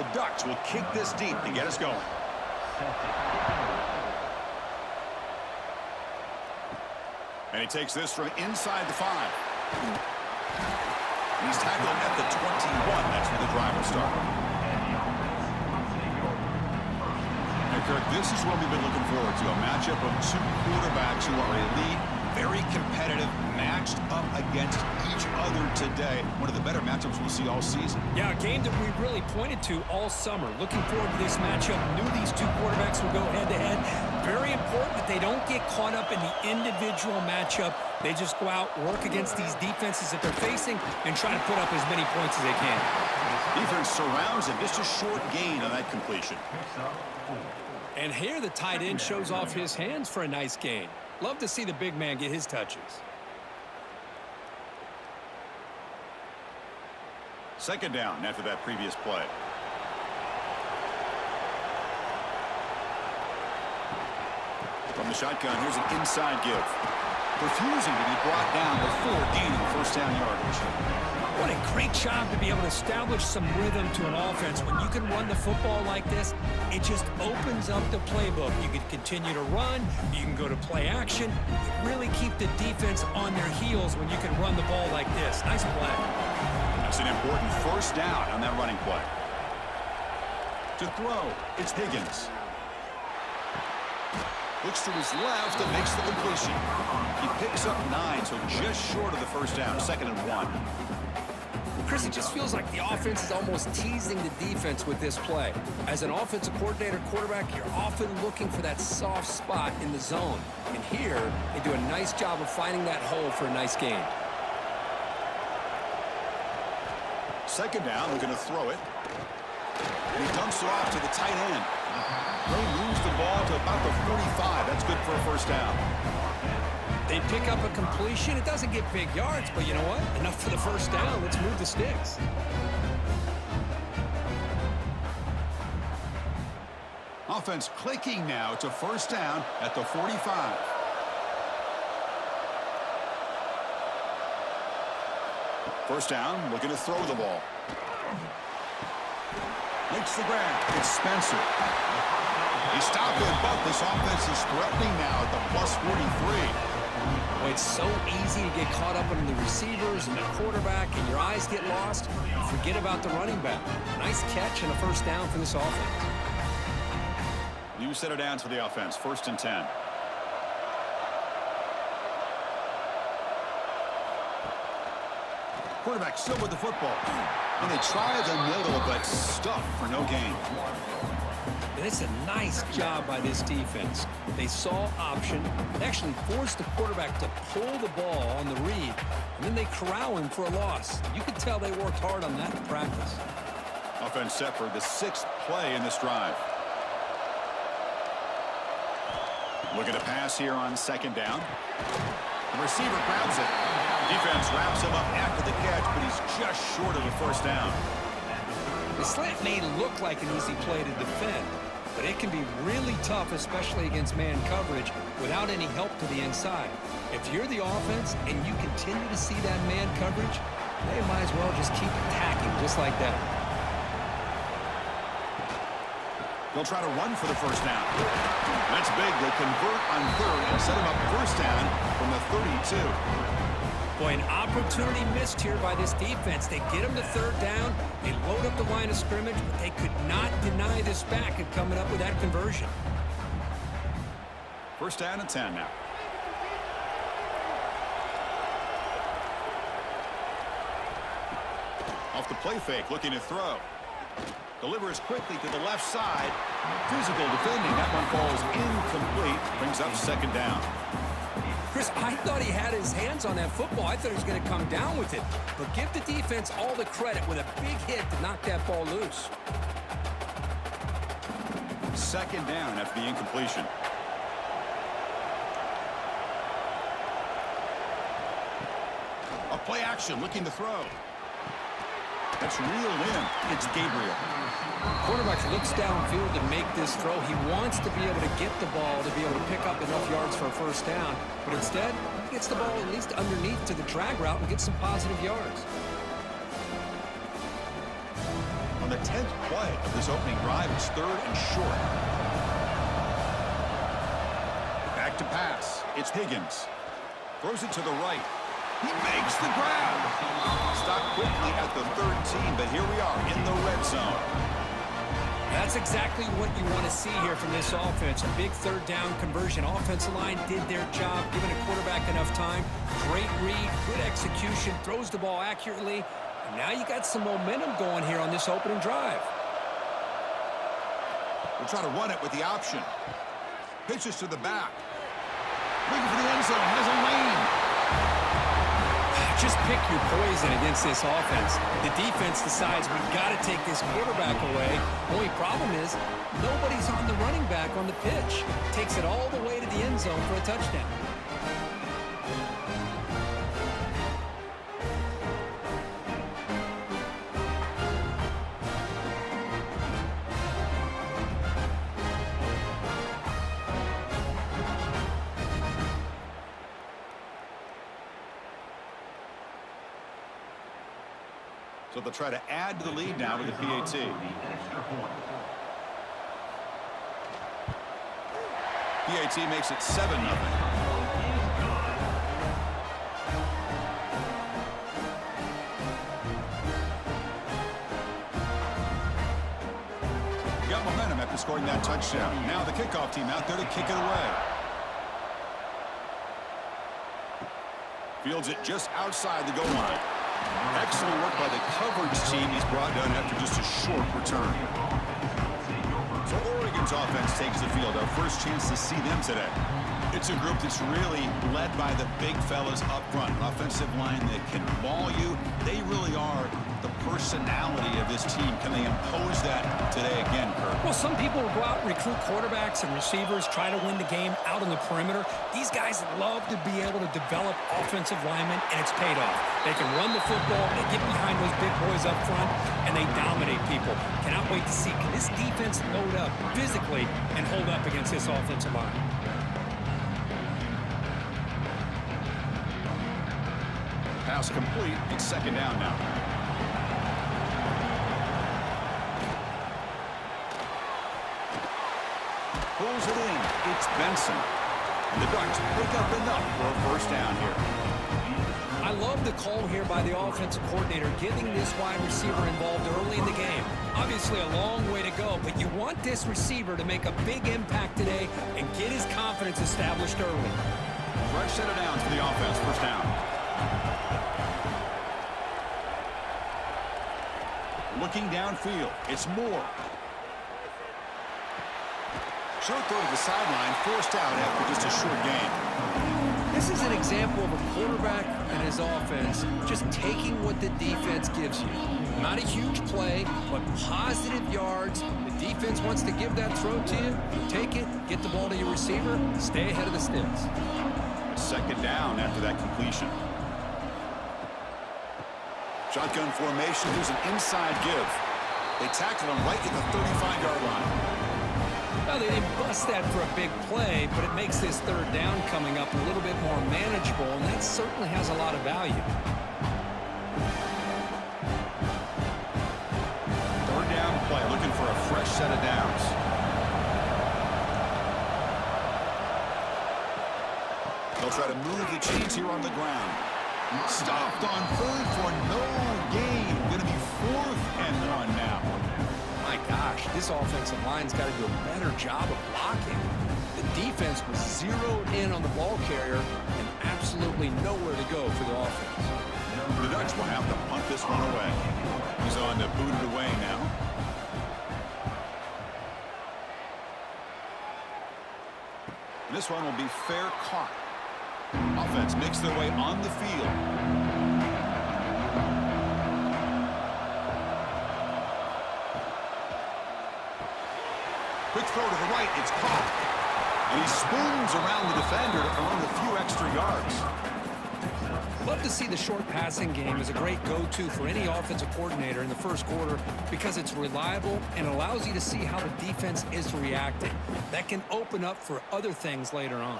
The Ducks will kick this deep to get us going. And he takes this from inside the 5. He's tackled at the 21. That's where the drive will start. And Kirk, this is what we've been looking forward to. A matchup of two quarterbacks who are elite, very competitive, matched up against each other today. One of the better matchups we'll see all season. Yeah, a game that we really pointed to all summer. Looking forward to this matchup. Knew these two quarterbacks would go head-to-head. Very important that they don't get caught up in the individual matchup. They just go out, work against these defenses that they're facing, and try to put up as many points as they can. Defense surrounds him. Just a short gain on that completion. And here the tight end shows off his hands for a nice gain. Love to see the big man get his touches. Second down after that previous play. From the shotgun, here's an inside give. Refusing to be brought down before gaining first down yardage. What a great job to be able to establish some rhythm to an offense. When you can run the football like this, it just opens up the playbook. You can continue to run. You can go to play action. You really keep the defense on their heels when you can run the ball like this. Nice play. That's an important first down on that running play. To throw, it's Higgins. Looks to his left and makes the completion. He picks up 9, so just short of the first down. 2nd and 1. Chris, it just feels like the offense is almost teasing the defense with this play. As an offensive coordinator, quarterback, you're often looking for that soft spot in the zone. And here, they do a nice job of finding that hole for a nice gain. 2nd down, we're going to throw it. And he dumps it off to the tight end. They moves the ball to about the 45. That's good for a first down. They pick up a completion. It doesn't get big yards, but you know what? Enough for the first down. Let's move the sticks. Offense clicking now to first down at the 45. First down, looking to throw the ball. Makes the grab. It's Spencer. He stopped it, but this offense is threatening now at the plus 43. Well, it's so easy to get caught up in the receivers and the quarterback, and your eyes get lost. You forget about the running back. Nice catch and a first down for this offense. New set of downs for the offense. 1st and 10. Quarterback still with the football. And they try to middle, but stuffed for no gain. And it's a nice job by this defense. They saw option. They actually forced the quarterback to pull the ball on the read, and then they corral him for a loss. You could tell they worked hard on that in practice. Offense set for the 6th play in this drive. Looking to pass here on 2nd down. The receiver grabs it. Defense wraps him up after the catch, but he's just short of the first down. The slant may look like an easy play to defend, but it can be really tough, especially against man coverage, without any help to the inside. If you're the offense and you continue to see that man coverage, they might as well just keep attacking just like that. They'll try to run for the first down. That's big. They convert on 3rd and set him up first down from the 32. Boy, an opportunity missed here by this defense. They get him to 3rd down. They load up the line of scrimmage, but they could not deny this back of coming up with that conversion. First down and 10 now. Off the play fake, looking to throw. Delivers quickly to the left side. Physical defending. That one falls incomplete. Brings up 2nd down. Chris, I thought he had his hands on that football. I thought he was going to come down with it. But give the defense all the credit with a big hit to knock that ball loose. 2nd down after the incompletion. A play action looking to throw. That's reeled in. It's Gabriel. Quarterback looks downfield to make this throw. He wants to be able to get the ball to be able to pick up enough yards for a first down. But instead, he gets the ball at least underneath to the drag route and gets some positive yards. On the 10th play of this opening drive. It's 3rd and short. Back to pass. It's Higgins. Throws it to the right. He makes the grab. Stopped quickly at the 13, but here we are in the red zone. That's exactly what you want to see here from this offense. A big 3rd down conversion. Offensive line did their job, giving a quarterback enough time. Great read, good execution, throws the ball accurately. And now you got some momentum going here on this opening drive. We'll try to run it with the option. Pitches to the back. Looking for the end zone. Has a lane. Just pick your poison against this offense. The defense decides we've got to take this quarterback away. Only problem is nobody's on the running back on the pitch. Takes it all the way to the end zone for a touchdown. So they'll try to add to the lead now with the PAT. PAT makes it 7-0. Got momentum after scoring that touchdown. Now the kickoff team out there to kick it away. Fields it just outside the goal line. Excellent work by the coverage team. He's brought down after just a short return. So Oregon's offense takes the field. Our first chance to see them today. It's a group that's really led by the big fellas up front. An offensive line that can maul you. They really are the personality of this team. Can they impose that today again, Kirk? Well, some people will go out and recruit quarterbacks and receivers, try to win the game out on the perimeter. These guys love to be able to develop offensive linemen, and it's paid off. They can run the football, they get behind those big boys up front, and they dominate people. Cannot wait to see, can this defense load up physically and hold up against this offensive line? Pass complete. It's 2nd down now. Pulls it in. It's Benson. And the Ducks pick up enough for a 1st down here. I love the call here by the offensive coordinator, getting this wide receiver involved early in the game. Obviously a long way to go, but you want this receiver to make a big impact today and get his confidence established early. Fresh set of downs for the offense. 1st down. Looking downfield, it's Moore. Short throw to the sideline, forced out after just a short gain. This is an example of a quarterback and his offense just taking what the defense gives you. Not a huge play, but positive yards. The defense wants to give that throw to you. Take it, get the ball to your receiver, stay ahead of the sticks. 2nd down after that completion. Shotgun formation. Here's an inside give. They tackle him right at the 35-yard line. Well, they didn't bust that for a big play, but it makes this 3rd down coming up a little bit more manageable, and that certainly has a lot of value. 3rd down play, looking for a fresh set of downs. They'll try to move the chains here on the ground. Stopped on 3rd for no gain. Going to be 4th and 1 now. My gosh, this offensive line's got to do a better job of blocking. The defense was zeroed in on the ball carrier and absolutely nowhere to go for the offense. The Ducks will have to punt this one away. He's on to boot it away now. And this one will be fair caught. Offense makes their way on the field. Quick throw to the right. It's caught. And he spoons around the defender to earn a few extra yards. Love to see the short passing game as a great go-to for any offensive coordinator in the 1st quarter because it's reliable and allows you to see how the defense is reacting. That can open up for other things later on.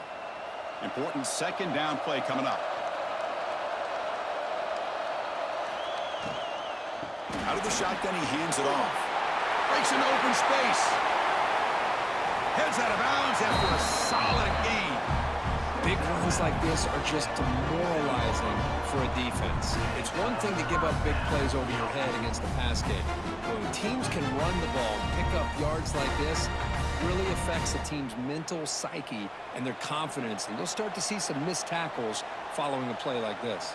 Important 2nd down play coming up. Out of the shotgun, he hands it off. Breaks into open space. Heads out of bounds after a solid gain. Big runs like this are just demoralizing for a defense. It's one thing to give up big plays over your head against the pass game. But when teams can run the ball, pick up yards like this, it really affects the team's mental psyche and their confidence. And you'll start to see some missed tackles following a play like this.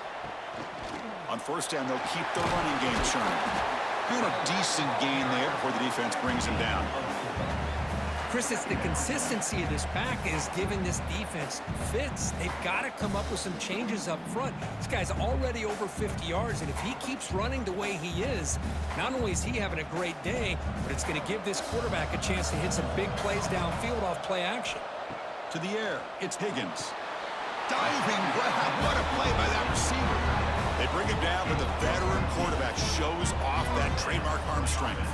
On first down, they'll keep the running game churning. And a decent gain there before the defense brings him down. Chris, it's the consistency of this back is giving this defense fits. They've got to come up with some changes up front. This guy's already over 50 yards, and if he keeps running the way he is, not only is he having a great day, but it's going to give this quarterback a chance to hit some big plays downfield off play action. To the air, it's Higgins. Diving grab, what a play by that receiver. They bring him down, but the veteran quarterback shows off that trademark arm strength.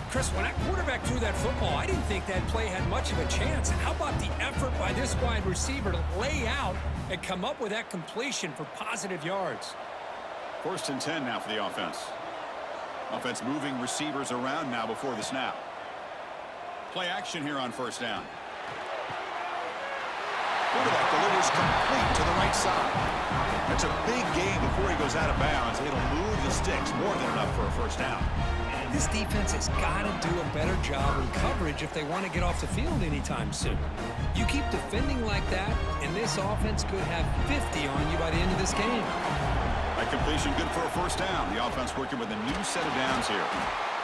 Chris, when that quarterback threw that football, I didn't think that play had much of a chance. And how about the effort by this wide receiver to lay out and come up with that completion for positive yards? 1st and 10 now for the offense. Offense moving receivers around now before the snap. Play action here on first down. Quarterback delivers complete to the right side. That's a big gain before he goes out of bounds. It'll move the sticks more than enough for a first down. This defense has got to do a better job in coverage if they want to get off the field anytime soon. You keep defending like that, and this offense could have 50 on you by the end of this game. That completion good for a first down. The offense working with a new set of downs here.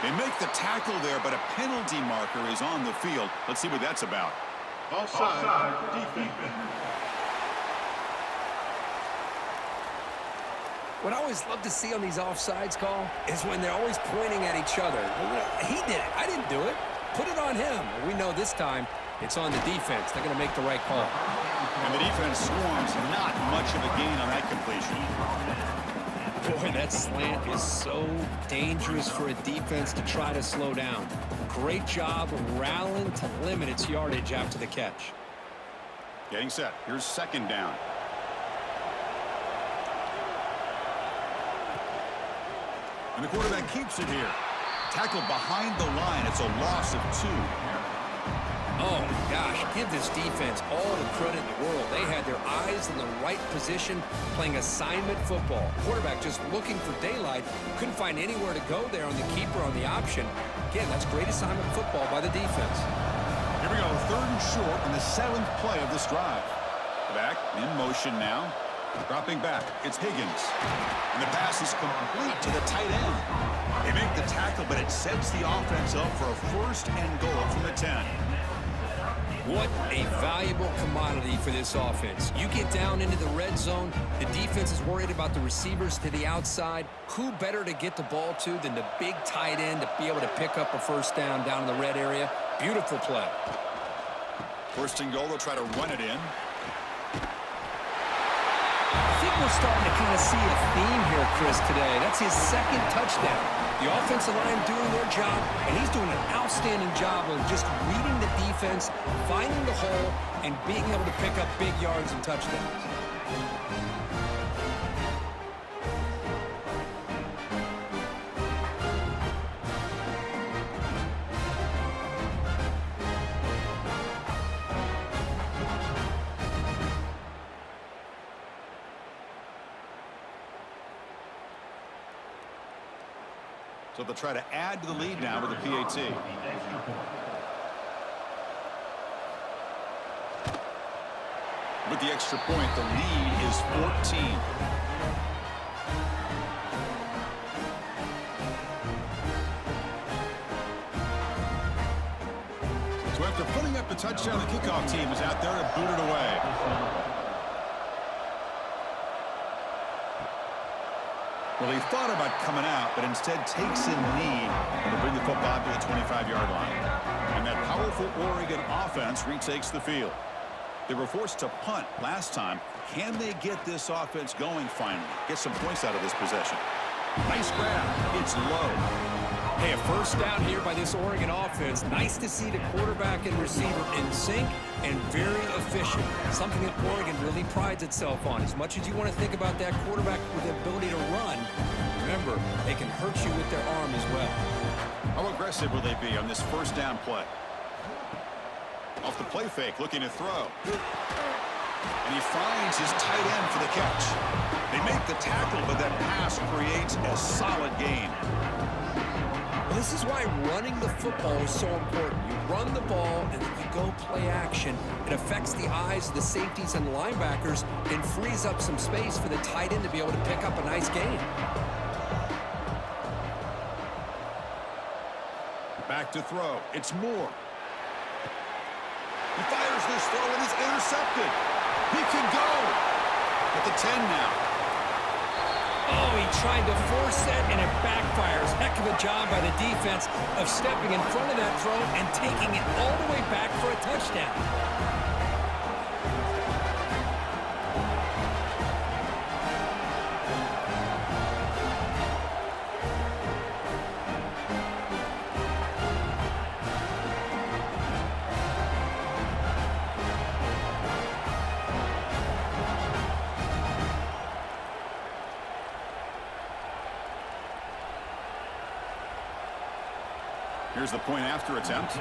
They make the tackle there, but a penalty marker is on the field. Let's see what that's about. Offside defense. What I always love to see on these offsides call is when they're always pointing at each other. He did it. I didn't do it. Put it on him. We know this time it's on the defense. They're going to make the right call. And the defense swarms. Not much of a gain on that completion. Boy, that slant is so dangerous for a defense to try to slow down. Great job of rallying to limit its yardage after the catch. Getting set. Here's second down. And the quarterback keeps it here. Tackled behind the line. It's a loss of 2. Oh, gosh, give this defense all the credit in the world. They had their eyes in the right position, playing assignment football. Quarterback just looking for daylight. Couldn't find anywhere to go there on the keeper on the option. Again, that's great assignment football by the defense. Here we go, 3rd and short in the 7th play of this drive. The back in motion now. Dropping back, it's Higgins. And the pass is complete to the tight end. They make the tackle, but it sets the offense up for a 1st and goal from the 10. What a valuable commodity for this offense. You get down into the red zone, the defense is worried about the receivers to the outside. Who better to get the ball to than the big tight end to be able to pick up a first down in the red area? Beautiful play. 1st and goal, they'll try to run it in. I think we're starting to kind of see a theme here, Chris, today. That's his 2nd touchdown. The offensive line doing their job, and he's doing an outstanding job of just reading the defense, finding the hole, and being able to pick up big yards and touchdowns. So they'll try to add to the lead now with the PAT. With the extra point, the lead is 14. So after putting up the touchdown, the kickoff team is out there to boot it away. Well, he thought about coming out, but instead takes a knee to bring the football to the 25-yard line. And that powerful Oregon offense retakes the field. They were forced to punt last time. Can they get this offense going finally? Get some points out of this possession. Nice grab. It's low. Hey, a first down here by this Oregon offense. Nice to see the quarterback and receiver in sync and very efficient. Something that Oregon really prides itself on. As much as you want to think about that quarterback with the ability to run, remember, they can hurt you with their arm as well. How aggressive will they be on this first down play? Off the play fake, looking to throw. And he finds his tight end for the catch. They make the tackle, but that pass creates a solid gain. Well, this is why running the football is so important. You run the ball, and then you go play action. It affects the eyes of the safeties and the linebackers and frees up some space for the tight end to be able to pick up a nice gain. Back to throw. It's Moore. He fires this throw and it's intercepted. He can go at the 10 now. Oh, he tried to force it, and it backfires. Heck of a job by the defense of stepping in front of that throw and taking it all the way back for a touchdown. Here's the point after attempt.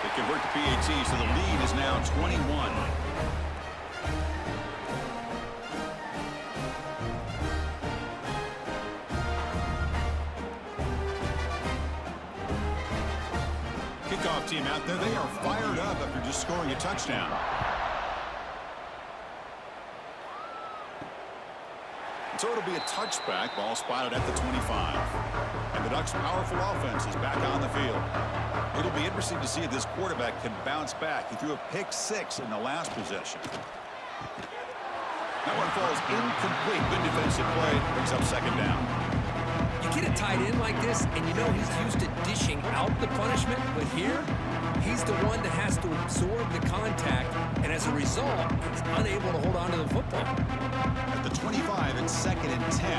They convert to PAT, so the lead is now 21. Kickoff team out there. They are fired up after just scoring a touchdown. So it'll be a touchback, ball spotted at the 25. And the Ducks' powerful offense is back on the field. It'll be interesting to see if this quarterback can bounce back. He threw a pick-6 in the last possession. That one falls incomplete. Good defensive play. Brings up second down. You get a tight end like this, and you know he's used to dishing out the punishment, but here, he's the one that has to absorb the contact, and as a result, he's unable to hold on to the football. At the 25, it's 2nd and 10.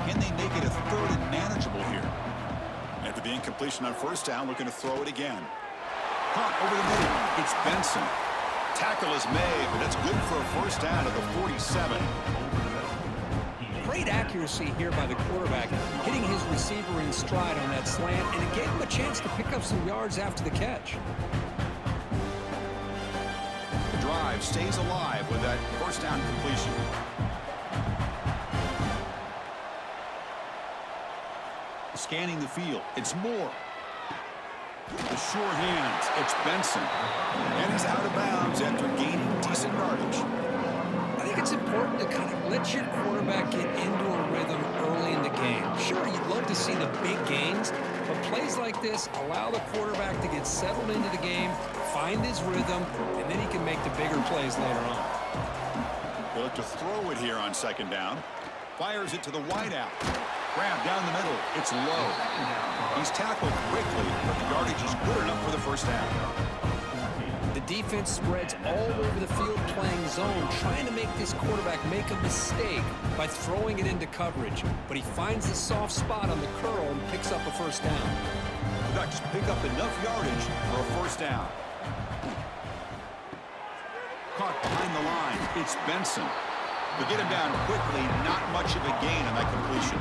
Can they make it a 3rd and manageable here? After the incompletion on first down, looking to throw it again. Caught over the middle. It's Benson. Tackle is made, but that's good for a first down at the 47. Great accuracy here by the quarterback, hitting his receiver in stride on that slant, and it gave him a chance to pick up some yards after the catch. The drive stays alive with that first down completion. Scanning the field, it's Moore. The sure hands, it's Benson. And he's out of bounds after gaining decent yardage. I think it's important to kind of let your quarterback get into a rhythm early in the game. Sure, you'd love to see the big gains, but plays like this allow the quarterback to get settled into the game, find his rhythm, and then he can make the bigger plays later on. They look to throw it here on second down. Fires it to the wideout. Grab down the middle. It's low. He's tackled quickly, but the yardage is good enough for the first down. The defense spreads all over the field playing zone, trying to make this quarterback make a mistake by throwing it into coverage. But he finds the soft spot on the curl and picks up a first down. The Ducks pick up enough yardage for a first down. Caught behind the line. It's Benson. They get him down quickly. Not much of a gain on that completion.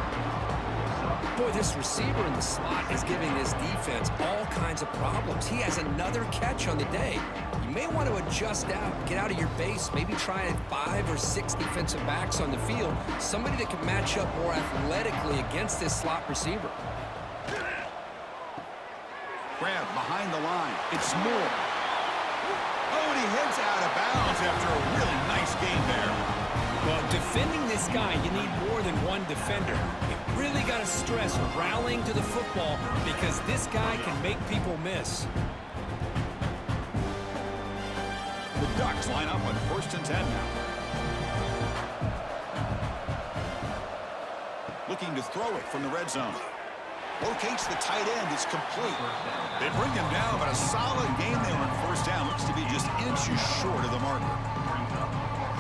Boy, this receiver in the slot is giving this defense all kinds of problems. He has another catch on the day. You may want to adjust out, get out of your base, maybe try 5 or 6 defensive backs on the field, somebody that can match up more athletically against this slot receiver. Grab behind the line. It's Moore. Oh, and he heads out of bounds after a really nice game there. Well, defending this guy, you need more than one defender. You really got to stress rallying to the football because this guy can make people miss. The Ducks line up on 1st and 10 now. Looking to throw it from the red zone. Locates the tight end. It's complete. They bring him down, but a solid game there on first down. Looks to be just inches short of the marker.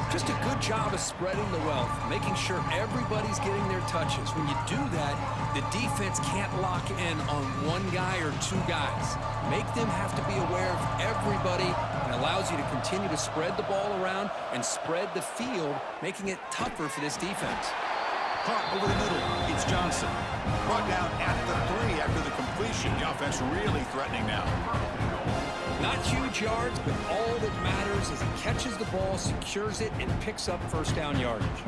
Just a good job of spreading the wealth, making sure everybody's getting their touches. When you do that, the defense can't lock in on one guy or 2 guys. Make them have to be aware of everybody and allows you to continue to spread the ball around and spread the field, making it tougher for this defense. Caught over the middle. It's Johnson. Brought down at the 3 after the completion. The offense really threatening now. Not huge yards, but all that matters is he catches the ball, secures it, and picks up first down yardage.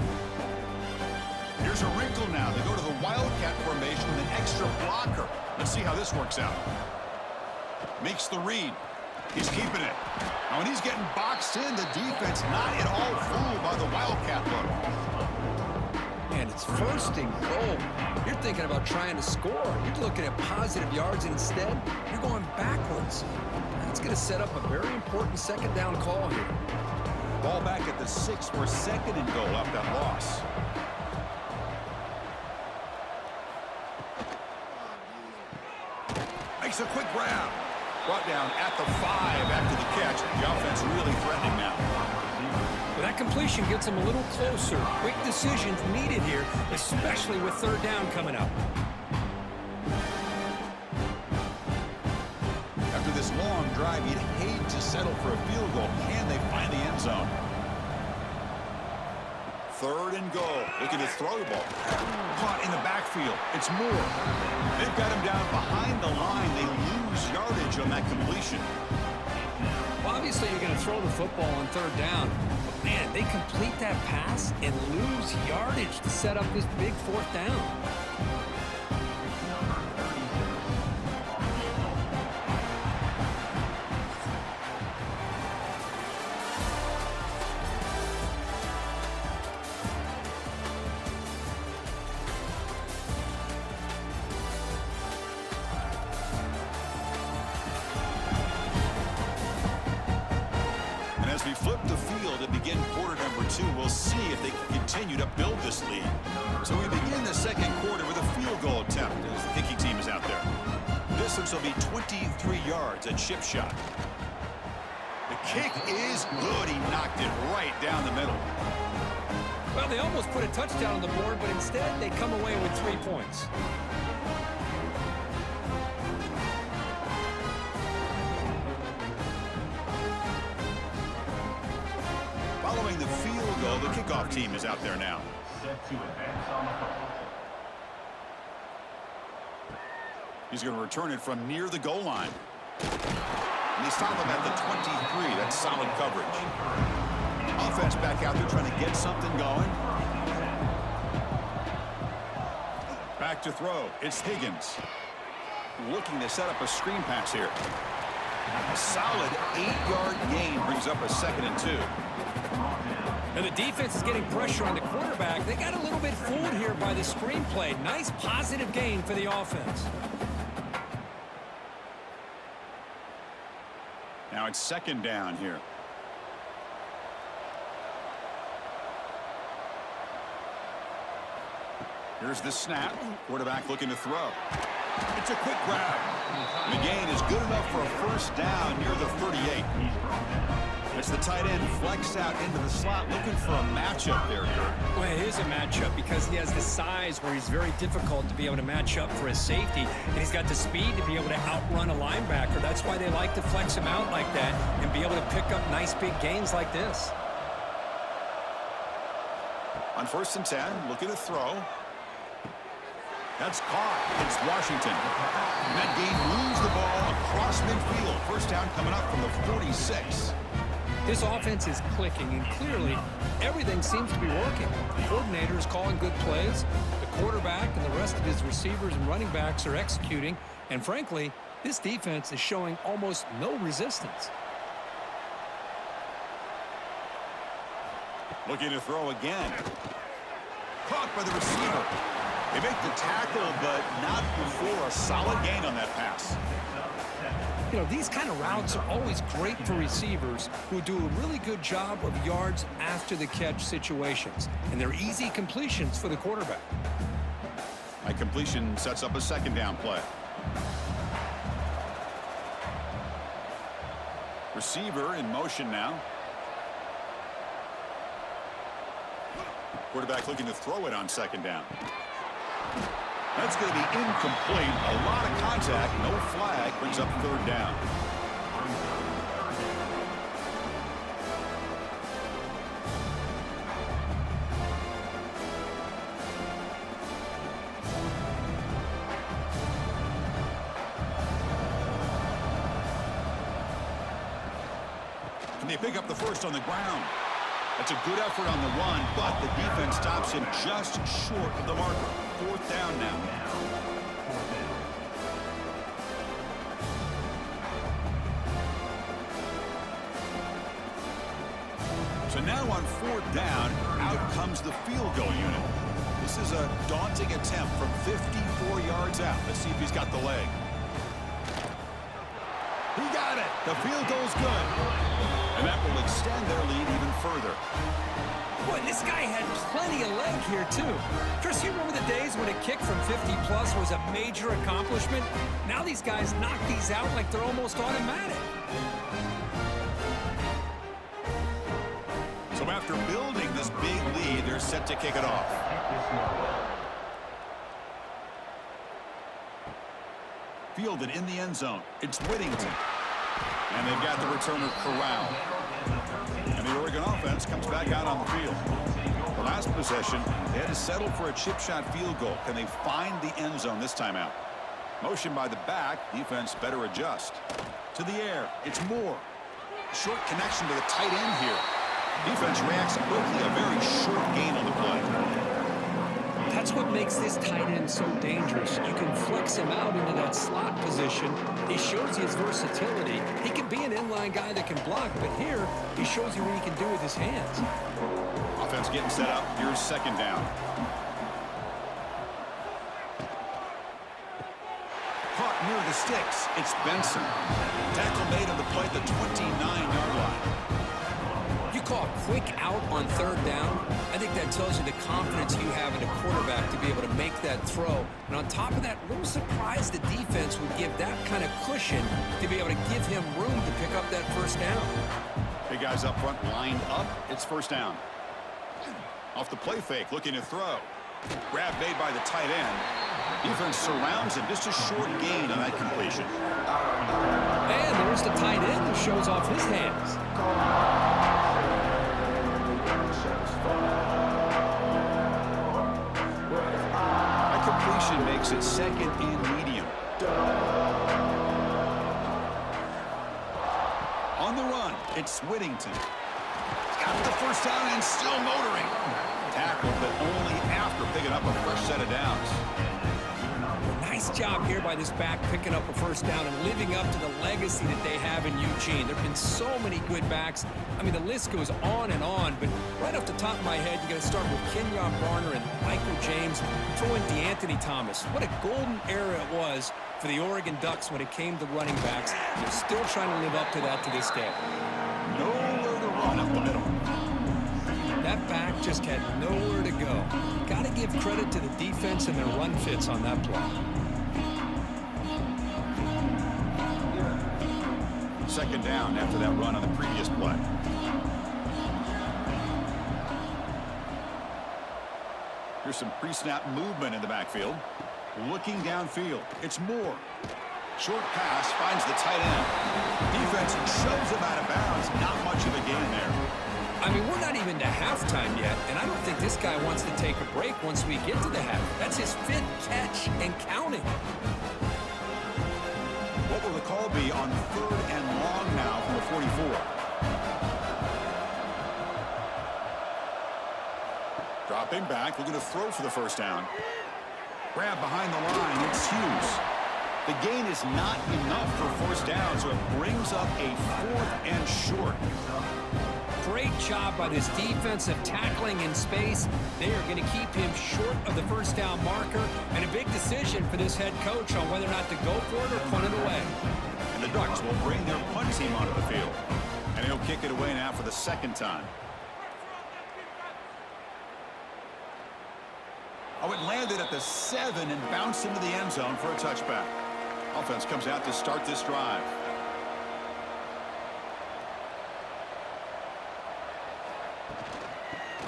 Here's a wrinkle now. They go to the Wildcat formation with an extra blocker. Let's see how this works out. Makes the read. He's keeping it. Now, when he's getting boxed in, the defense not at all fooled by the Wildcat look. And it's first and goal. You're thinking about trying to score. You're looking at positive yards, and instead, you're going backwards. That's going to set up a very important second down call here. Ball back at the 6 for second and goal after that loss. Makes a quick grab. Brought down at the 5 after the catch. The offense really threatening now. Well, that completion gets them a little closer. Quick decisions needed here, especially with third down coming up. After this long drive, you'd hate to settle for a field goal. Can they find the end zone? Third and goal. Looking to throw the ball. Caught in the backfield. It's Moore. They've got him down behind the line. They lose yardage on that completion. Well, obviously, you're going to throw the football on third down. But, man, they complete that pass and lose yardage to set up this big fourth down. As we flip the field and begin quarter number 2, we'll see if they can continue to build this lead. So we begin the second quarter with a field goal attempt as the kicking team is out there. Distance will be 23 yards at chip shot. The kick is good. He knocked it right down the middle. Well, they almost put a touchdown on the board, but instead they come away with 3 points. Following the field goal, the kickoff team is out there now. He's going to return it from near the goal line. And they stop him at the 23. That's solid coverage. Offense back out there trying to get something going. Back to throw. It's Higgins. Looking to set up a screen pass here. A solid 8-yard gain brings up a 2nd and 2. Now the defense is getting pressure on the quarterback. They got a little bit fooled here by the screenplay. Nice positive gain for the offense. Now it's 2nd down here. Here's the snap. Quarterback looking to throw. It's a quick grab. The gain is good enough for a first down near the 38. It's the tight end flexed out into the slot looking for a matchup there, Kurt. Well, it is a matchup because he has the size where he's very difficult to be able to match up for his safety, and he's got the speed to be able to outrun a linebacker. That's why they like to flex him out like that and be able to pick up nice big gains like this. On 1st and 10, looking to throw. That's caught. It's Washington. And that game moves the ball across midfield. First down coming up from the 46. This offense is clicking, and clearly everything seems to be working. The coordinator is calling good plays. The quarterback and the rest of his receivers and running backs are executing. And frankly, this defense is showing almost no resistance. Looking to throw again. Caught by the receiver. They make the tackle, but not before a solid gain on that pass. You know, these kind of routes are always great for receivers who do a really good job of yards after the catch situations. And they're easy completions for the quarterback. That completion sets up a 2nd down play. Receiver in motion now. Quarterback looking to throw it on 2nd down. That's going to be incomplete. A lot of contact, no flag, brings up 3rd down. And they pick up the first on the ground. That's a good effort on the run, but the defense stops him just short of the marker. 4th down now. So now on 4th down, out comes the field goal unit. This is a daunting attempt from 54 yards out. Let's see if he's got the leg. He got it. The field goal's good. And that will extend their lead even further. Boy, this guy had plenty of leg here, too. Chris, you remember the days when a kick from 50-plus was a major accomplishment? Now these guys knock these out like they're almost automatic. So after building this big lead, they're set to kick it off. Fielded in the end zone. It's Whittington. And they've got the returner corralled. And the Oregon offense comes back out on the field. The last possession, they had to settle for a chip shot field goal. Can they find the end zone this time out? Motion by the back. Defense better adjust. To the air. It's Moore. Short connection to the tight end here. Defense reacts quickly. A very short gain on the play. That's what makes this tight end so dangerous. You can flex him out into that slot position. He shows you his versatility. He can be an inline guy that can block, but here he shows you what he can do with his hands. Offense getting set up. Here's 2nd down. Caught near the sticks. It's Benson. Tackle made on the play at the 29-yard line. You call a quick out on 3rd down. I think that tells you the confidence you have in a quarterback to be able to make that throw. And on top of that, a little surprised the defense would give that kind of cushion to be able to give him room to pick up that 1st down. Big guys up front lined up. It's 1st down. Off the play fake, looking to throw. Grab made by the tight end. Defense surrounds him. Just a short gain on that completion. And there's the tight end who shows off his hands. That completion makes it 2nd and medium. On the run, it's Whittington. He's got the 1st down and still motoring. Tackled, but only after picking up a fresh set of downs. Nice job here by this back picking up a 1st down and living up to the legacy that they have in Eugene. There have been so many good backs. I mean, the list goes on and on, but right off the top of my head, you got to start with Kenyon Barner and Michael James. Throw in DeAnthony Thomas. What a golden era it was for the Oregon Ducks when it came to running backs. They're still trying to live up to that to this day. Nowhere to run up the middle. That back just had nowhere to go. Got to give credit to the defense and their run fits on that play. 2nd down after that run on the previous play. Here's some pre-snap movement in the backfield. Looking downfield. It's Moore. Short pass finds the tight end. Defense shoves him out of bounds. Not much of a gain there. I mean, we're not even to halftime yet, and I don't think this guy wants to take a break once we get to the half. That's his 5th catch and counting. What will the call be on 3rd and long now from the 44? Dropping back, looking to throw for the 1st down. Grab behind the line, it's Hughes. The gain is not enough for 1st down, so it brings up a 4th and short. Great job by this defensive tackling in space. They are going to keep him short of the 1st down marker, and a big decision for this head coach on whether or not to go for it or punt it away. And the Ducks will bring their punt team onto the field. And he'll kick it away now for the 2nd time. Oh, it landed at the 7 and bounced into the end zone for a touchback. Offense comes out to start this drive.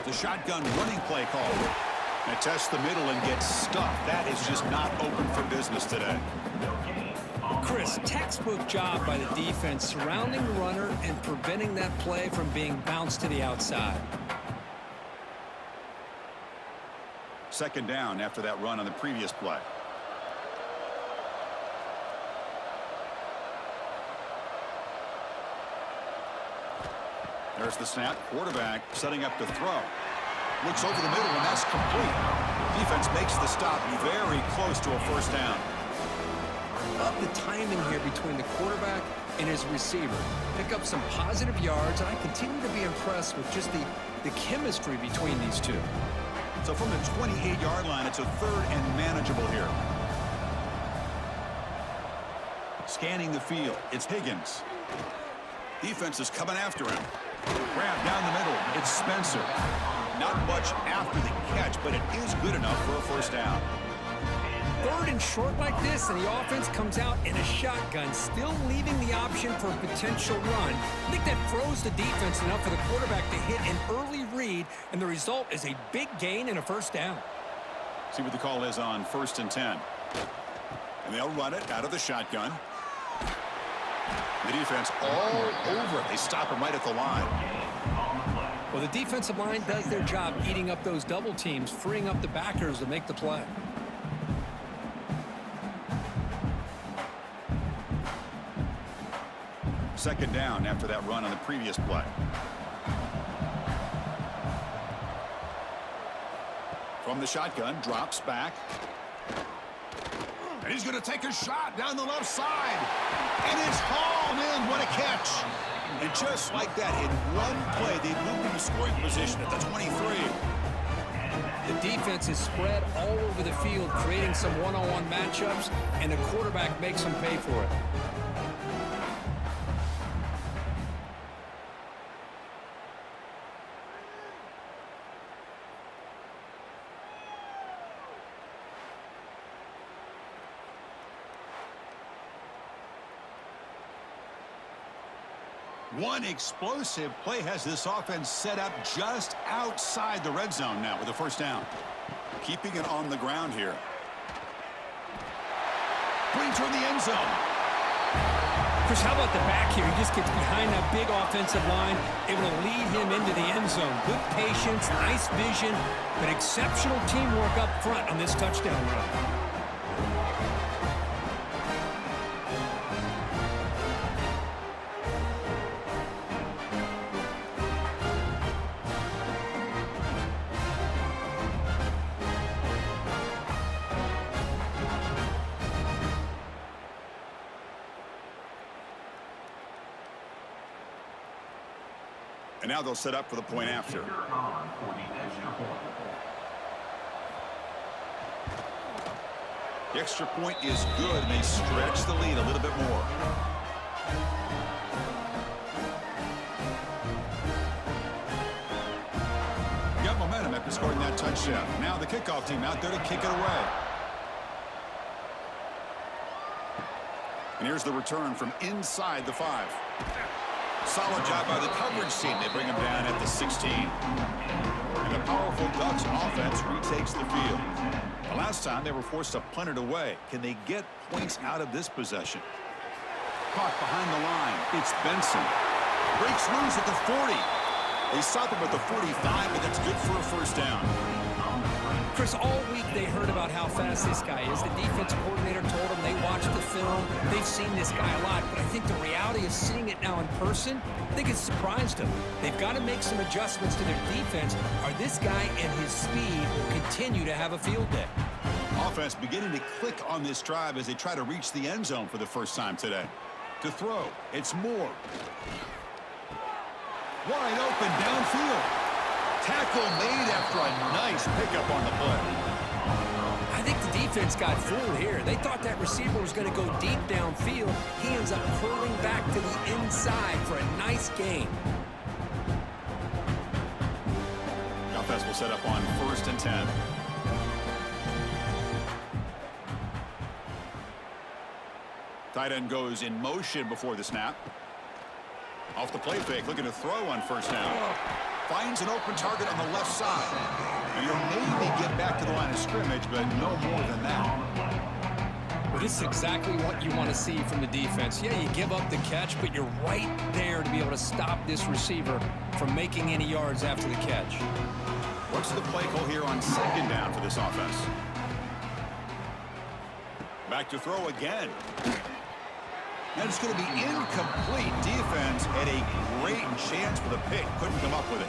The shotgun running play call. And tests the middle and gets stuffed. That is just not open for business today. Chris, textbook job by the defense surrounding the runner and preventing that play from being bounced to the outside. 2nd down after that run on the previous play. There's the snap. Quarterback setting up to throw. Looks over the middle, and that's complete. Defense makes the stop very close to a first down. Love the timing here between the quarterback and his receiver. Pick up some positive yards, and I continue to be impressed with just the chemistry between these two. So from the 28-yard line, it's a third and manageable here. Scanning the field, it's Higgins. Defense is coming after him. Grab down the middle, it's Spencer. Not much after the catch, but it is good enough for a first down. Third and short like this, and the offense comes out in a shotgun, still leaving the option for a potential run. I think that throws the defense enough for the quarterback to hit an early read, and the result is a big gain and a first down. See what the call is on 1st and 10. And they'll run it out of the shotgun. The defense all over it. They stop him right at the line. Well, the defensive line does their job eating up those double teams, freeing up the backers to make the play. Second down after that run on the previous play. From the shotgun, drops back. And he's going to take a shot down the left side. And it's hauled in. What a catch. And just like that, in one play, they moved into scoring position at the 23. The defense is spread all over the field, creating some one-on-one matchups, and the quarterback makes them pay for it. One explosive play has this offense set up just outside the red zone now with a first down. Keeping it on the ground here. Brings her in the end zone. Chris, how about the back here? He just gets behind that big offensive line, able to lead him into the end zone. Good patience, nice vision, but exceptional teamwork up front on this touchdown run. And now they'll set up for the point after. The extra point is good, and they stretch the lead a little bit more. Got momentum after scoring that touchdown. Now the kickoff team out there to kick it away. And here's the return from inside the 5. Solid job by the coverage team. They bring him down at the 16. And the powerful Ducks offense retakes the field. The last time they were forced to punt it away. Can they get points out of this possession? Caught behind the line. It's Benson. Breaks loose at the 40. They stop him at the 45, but that's good for a first down. Chris, all week they heard about how fast this guy is. The defensive coordinator told them they watched the film. They've seen this guy a lot, but I think the reality of seeing it now in person, I think it's surprised them. They've got to make some adjustments to their defense, or this guy and his speed will continue to have a field day. Offense beginning to click on this drive as they try to reach the end zone for the first time today. To throw, it's Moore. Wide open downfield. Tackle made after a nice pickup on the play. I think the defense got fooled here. They thought that receiver was going to go deep downfield. He ends up curling back to the inside for a nice gain. The offense will set up on 1st and 10. Tight end goes in motion before the snap. Off the play fake, looking to throw on first down. Finds an open target on the left side. And he'll maybe get back to the line of scrimmage, but no more than that. Well, this is exactly what you want to see from the defense. Yeah, you give up the catch, but you're right there to be able to stop this receiver from making any yards after the catch. What's the play call here on 2nd down for this offense? Back to throw again. And it's going to be incomplete. Defense had a great chance for the pick. Couldn't come up with it.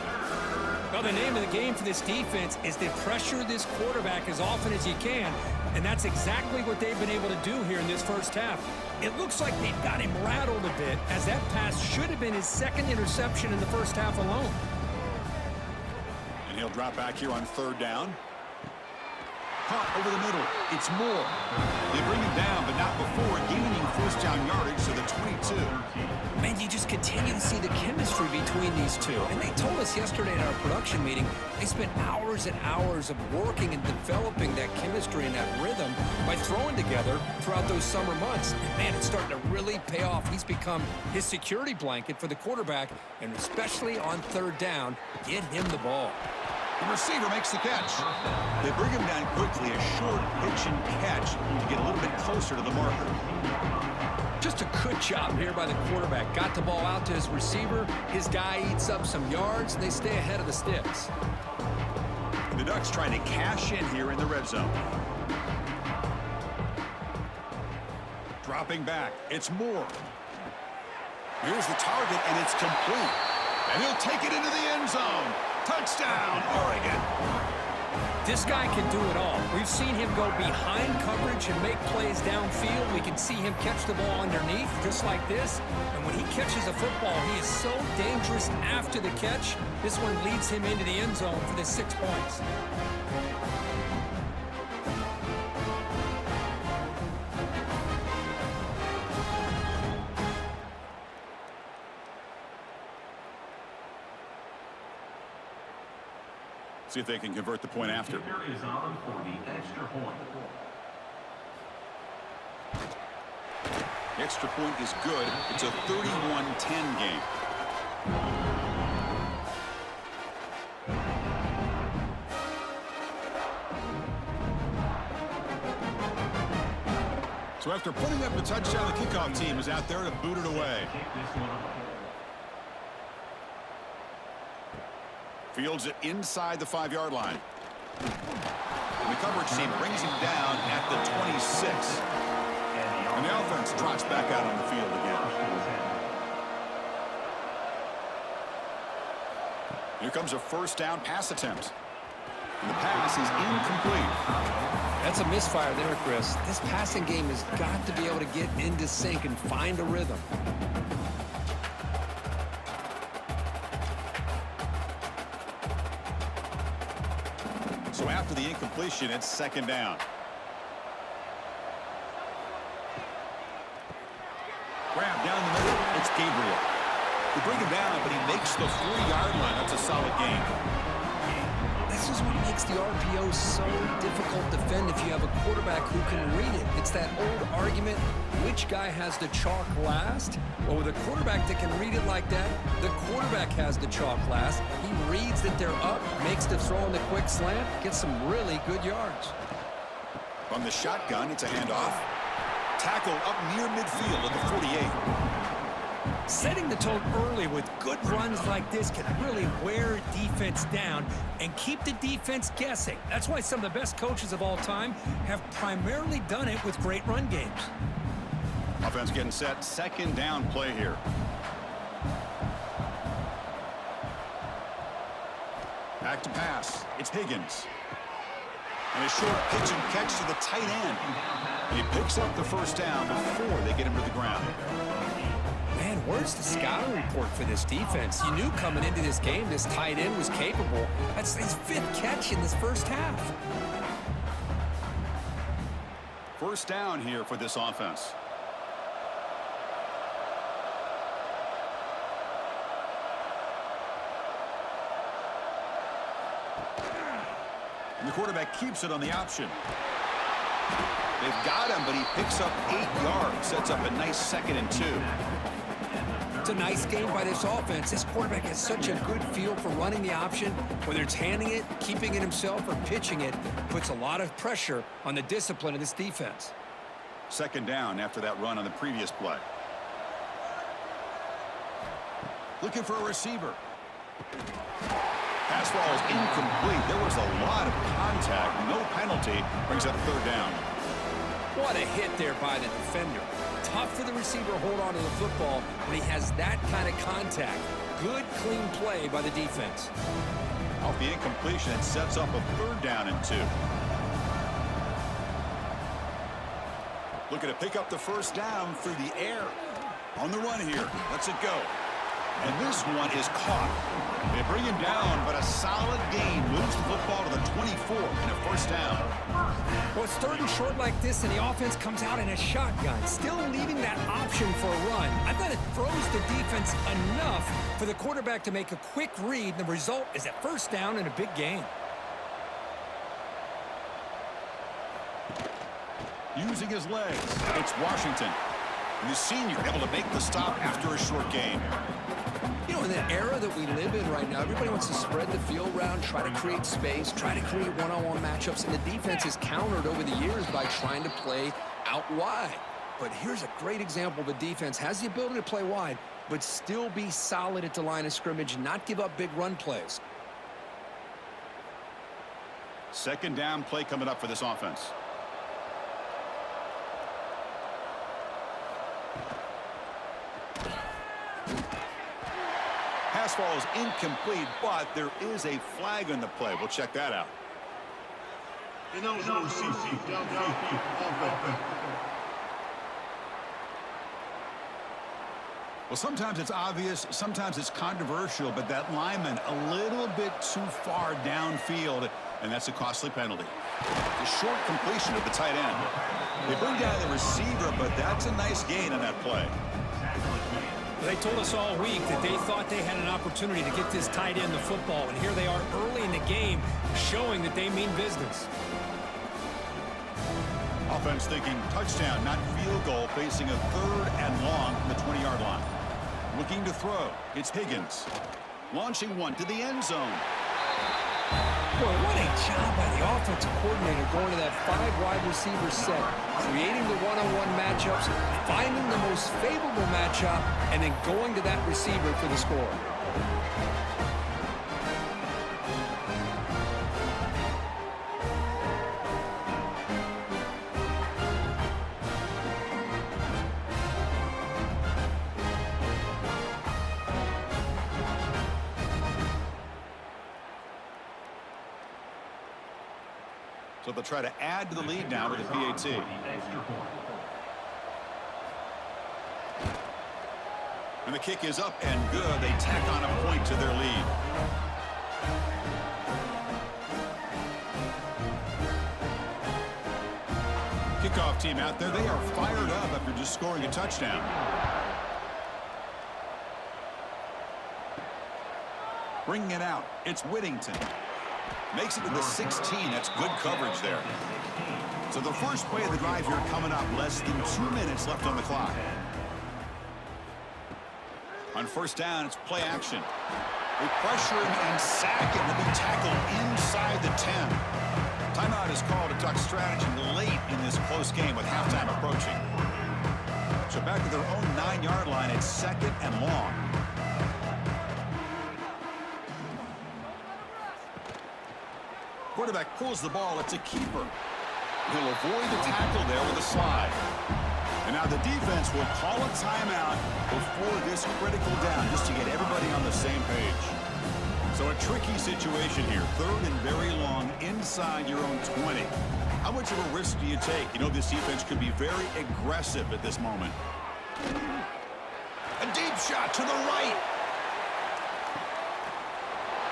Well, the name of the game for this defense is to pressure this quarterback as often as you can, and that's exactly what they've been able to do here in this first half. It looks like they've got him rattled a bit, as that pass should have been his second interception in the first half alone. And he'll drop back here on third down. Caught over the middle. It's Moore. They bring him down, but not before gaining first down yardage to the 22. Man, you just continue to see the chemistry between these two. And they told us yesterday in our production meeting, they spent hours and hours of working and developing that chemistry and that rhythm by throwing together throughout those summer months. And man, it's starting to really pay off. He's become his security blanket for the quarterback, and especially on third down, get him the ball. The receiver makes the catch. They bring him down quickly, a short pitch and catch to get a little bit closer to the marker. Just a good job here by the quarterback. Got the ball out to his receiver. His guy eats up some yards, and they stay ahead of the sticks. The Ducks trying to cash in here in the red zone. Dropping back. It's Moore. Here's the target, and it's complete. And he'll take it into the end zone. Touchdown, Oregon. This guy can do it all. We've seen him go behind coverage and make plays downfield. We can see him catch the ball underneath, just like this. And when he catches a football, he is so dangerous after the catch. This one leads him into the end zone for the 6 points. See if they can convert the point after. Is on for the extra point. The extra point is good. It's a 31-10 game. So after putting up a touchdown, the kickoff team is out there to boot it away. Fields it inside the 5-yard line. And the coverage team brings him down at the 26. And the offense trots back out on the field again. Here comes a first down pass attempt. And the pass is incomplete. That's a misfire there, Chris. This passing game has got to be able to get into sync and find a rhythm. So after the incompletion, it's second down. Grab down the middle. It's Gabriel. They bring him down, but he makes the 3-yard line. That's a solid gain. This is what makes the RPO so difficult to defend if you have a quarterback who can read it. It's that old argument, which guy has the chalk last? Well, with a quarterback that can read it like that, the quarterback has the chalk last. He reads that they're up, makes the throw in the quick slant, gets some really good yards. From the shotgun, it's a handoff. Tackle up near midfield at the 48. Setting the tone early with good runs like this can really wear defense down and keep the defense guessing. That's why some of the best coaches of all time have primarily done it with great run games. Offense getting set. Second down play here. Back to pass. It's Higgins. And a short pitch and catch to the tight end. And he picks up the first down before they get him to the ground. Man, where's the scouting report for this defense? You knew coming into this game this tight end was capable. That's his 5th catch in this first half. First down here for this offense. And the quarterback keeps it on the option. They've got him, but he picks up 8 yards. Sets up a nice 2nd and 2. It's a nice game by this offense. This quarterback has such a good feel for running the option. Whether it's handing it, keeping it himself, or pitching it, puts a lot of pressure on the discipline of this defense. Second down after that run on the previous play. Looking for a receiver. Pass ball is incomplete. There was a lot of contact. No penalty. Brings up third down. What a hit there by the defender. Tough for the receiver to hold on to the football when he has that kind of contact. Good, clean play by the defense. Off the incompletion, it sets up a 3rd down and 2. Looking to pick up the 1st down through the air. On the run here. Lets it go. And this one is caught. They bring him down, but a solid gain moves the football to the 24 and a 1st down. Well, it's 3rd and short like this, and the offense comes out in a shotgun, still leaving that option for a run. I thought it throws the defense enough for the quarterback to make a quick read, and the result is a 1st down and a big gain. Using his legs, it's Washington. And the senior able to make the stop after a short gain. You know, in the era that we live in right now, everybody wants to spread the field around, try to create space, try to create one-on-one matchups, and the defense is countered over the years by trying to play out wide. But here's a great example. The defense has the ability to play wide, but still be solid at the line of scrimmage, not give up big run plays. 2nd down play coming up for this offense. Pass ball is incomplete, but there is a flag on the play. We'll check that out. Well, sometimes it's obvious, sometimes it's controversial, but that lineman a little bit too far downfield, and that's a costly penalty. A short completion of the tight end. They bring down the receiver, but that's a nice gain on that play. They told us all week that they thought they had an opportunity to get this tight end the football, and here they are early in the game showing that they mean business. Offense thinking touchdown, not field goal, facing a 3rd and long from the 20-yard line. Looking to throw, it's Higgins. Launching one to the end zone. Boy, what a job by the offensive coordinator going to that 5-wide receiver set, creating the one-on-one matchups, finding the most favorable matchup, and then going to that receiver for the score. So they'll try to add to the lead now with the PAT. And the kick is up and good. They tack on a point to their lead. Kickoff team out there. They are fired up after just scoring a touchdown. Bringing it out. It's Whittington. Makes it to the 16. That's good coverage there. So the first play of the drive here coming up. Less than 2 minutes left on the clock. On 1st down, it's play action. They pressure him and sack him to be tackled inside the 10. Timeout is called to talk strategy late in this close game with halftime approaching. So back to their own 9-yard line. It's 2nd and long. Quarterback pulls the ball. It's a keeper. He'll avoid the tackle there with a slide. And now the defense will call a timeout before this critical down just to get everybody on the same page. So a tricky situation here. 3rd and very long inside your own 20. How much of a risk do you take? You know this defense could be very aggressive at this moment. A deep shot to the right.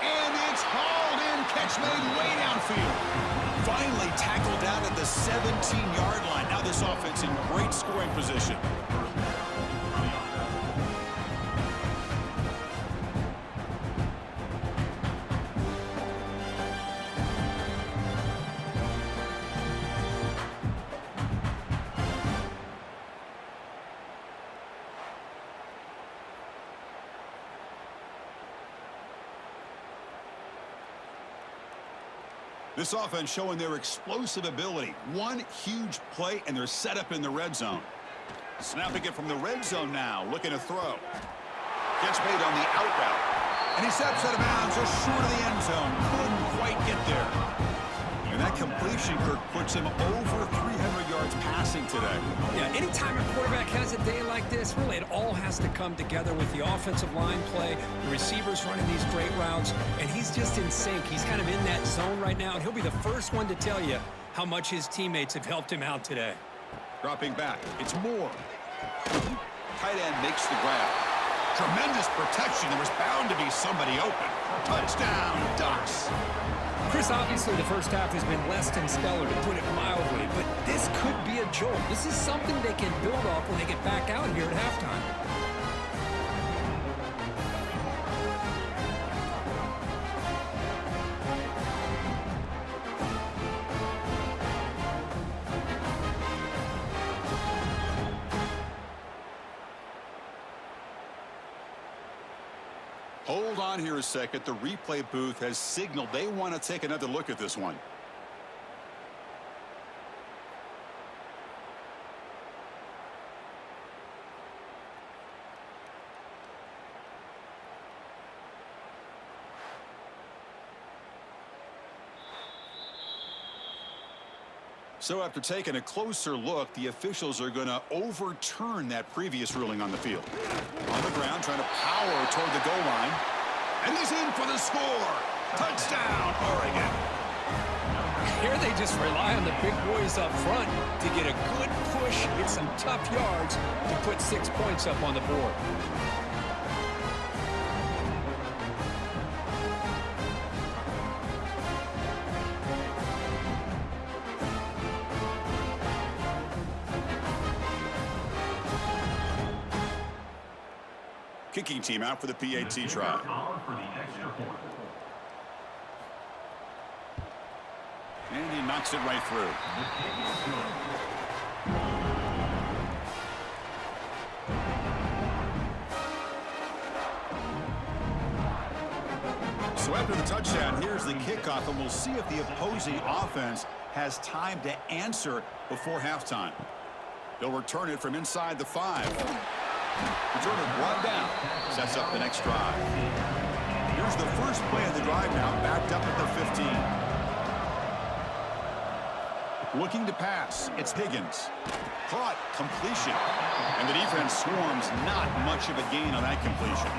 And it's hauled in. Catch made way downfield. Finally tackled down at the 17-yard line. Now this offense in great scoring position. This offense showing their explosive ability. One huge play, and they're set up in the red zone. Snapping it from the red zone now, looking to throw. Gets made on the out route. And he steps out of bounds just short of the end zone. Couldn't quite get there. And that completion, Kirk, puts him over 300 yards. yards passing today. Yeah, anytime a quarterback has a day like this, really it all has to come together with the offensive line play, the receivers running these great routes, and he's just in sync. He's kind of in that zone right now, and he'll be the first one to tell you how much his teammates have helped him out today. Dropping back, it's Moore. Tight end makes the grab. Tremendous protection. There was bound to be somebody open. Touchdown, Ducks. Chris, obviously the first half has been less than stellar, to put it mildly, but this could be a jolt. This is something they can build off when they get back out here at halftime. Hold on here a second. The replay booth has signaled they want to take another look at this one. So after taking a closer look, the officials are going to overturn that previous ruling on the field. On the ground, trying to power toward the goal line. And he's in for the score. Touchdown, Oregon. Here they just rely on the big boys up front to get a good push, get some tough yards to put 6 points up on the board. Kicking team out for the PAT try. For the extra point. And he knocks it right through. The kick is good. So after the touchdown, here's the kickoff, and we'll see if the opposing offense has time to answer before halftime. They'll return it from inside the 5. Return it brought down. Sets up the next drive. Here's the first play of the drive now, backed up at the 15. Looking to pass. It's Higgins. Caught. Completion. And the defense swarms. Not much of a gain on that completion.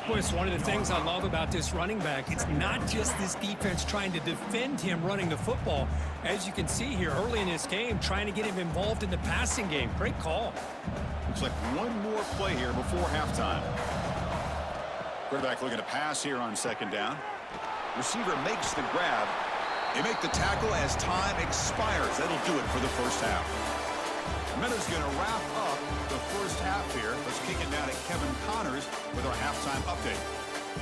Boy, it's one of the things I love about this running back. It's not just this defense trying to defend him running the football. As you can see here early in this game, trying to get him involved in the passing game. Great call. Looks like one more play here before halftime. Quarterback looking to pass here on second down. Receiver makes the grab. They make the tackle as time expires. That'll do it for the first half. Miller's going to wrap up the first half here. Let's kick it down to Kevin Connors with our halftime update.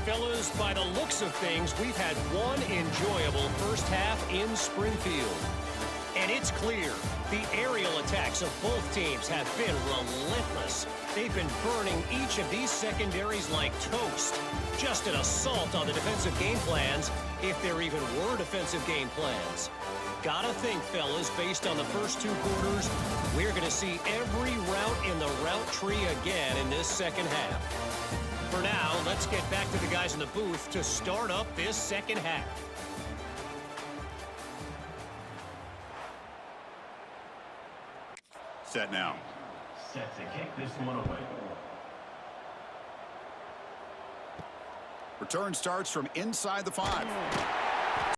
Fellas, by the looks of things, we've had one enjoyable first half in Springfield. And it's clear the aerial attacks of both teams have been relentless. They've been burning each of these secondaries like toast. Just an assault on the defensive game plans, if there even were defensive game plans. Gotta think, fellas, based on the first 2 quarters, we're going to see every route in the route tree again in this second half. For now, let's get back to the guys in the booth to start up this second half. Set now. Set to kick this one away. Return starts from inside the 5.